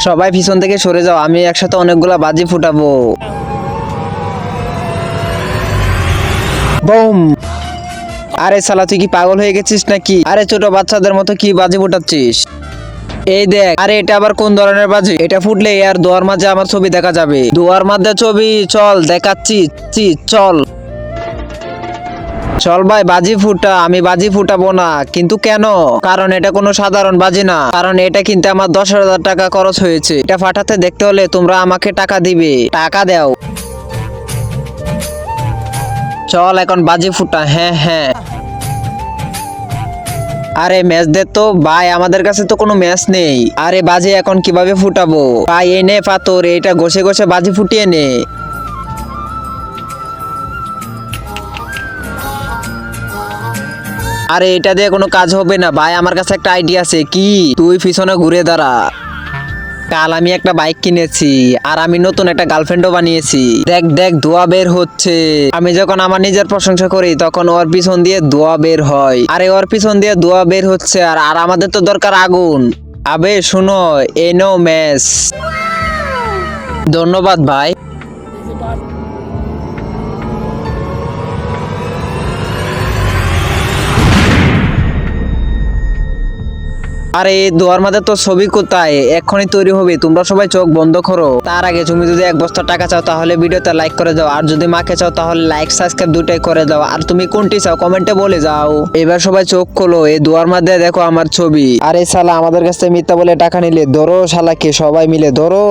সবাই পিছন থেকে সরে যাও, আমি একসাথে অনেকগুলা বাজি ফুটাবো। বুম। আরে শালা তুই কি পাগল হয়ে গেছিস নাকি? আরে ছোট বাচ্চাদের মতো কি বাজি ফুটাচ্ছিস? এই দেখ, আরে এটা আবার কোন ধরনের বাজি? এটা ফুটলে আর দোয়ার মাঝে আমার ছবি দেখা যাবে। দোয়ার মাঝে ছবি? চল দেখাচ্ছি। চল চল ভাই বাজি ফুটা। আমি বাজি ফুটাবো না, কিন্তু কেন? কারণ এটা কোনো সাধারণ বাজি না, কারণ এটা কিনতে আমার 10,000 টাকা খরচ হয়েছে। এটা ফাটাতে দেখতে হলে তোমরা আমাকে টাকা দিবে। টাকা দাও। চল এখন বাজি ফুটা। হ্যাঁ হ্যাঁ। আরে ম্যাচ দে তো ভাই, আমাদের কাছে তো কোনো ম্যাচ নেই। আরে বাজি এখন কিভাবে ফুটাবো ভাই? এই নে পাথর, এটা ঘষে ঘষে বাজি ফুটিয়ে নে। আরে এটা দিয়ে কোনো কাজ হবে না ভাই, আমার কাছে একটা আইডিয়া আছে। কি? তুই পিছনে ঘুরে দাঁড়া। কাল আমি একটা বাইক কিনেছি, আর আমি নতুন একটা গার্লফ্রেন্ডও বানিয়েছি। দেখ দেখ ধোঁয়া বের হচ্ছে। আমি যখন আমার নিজের প্রশংসা করি তখন ওর পিছন দিয়ে ধোঁয়া বের হয়। আরে ওর পিছন দিয়ে ধোঁয়া বের হচ্ছে, আর আর আমাদের তো দরকার আগুন। আবে শুনো, এই নাও ম্যাচ। ধন্যবাদ ভাই। আরে দোয়ার মাঝে তো ছবি কোথায়? এক্ষুনি তৈরি হবে, তোমরা সবাই চোখ বন্ধ করো। তার আগে তুমি যদি 1 বস্তা টাকা চাও তাহলে ভিডিওতে লাইক করে দাও, আর যদি মাকে চাও তাহলে লাইক সাবস্ক্রাইব দুটাই করে দাও। আর তুমি কোনটি চাও কমেন্টে বলে যাও। এবার সবাই চোখ খোলো, এই দোয়ার মাঝে দেখো আমার ছবি। আরে শালা আমাদের কাছে মিথ্যা বলে টাকা নিলে ধরো শালাকে, সবাই মিলে ধরো।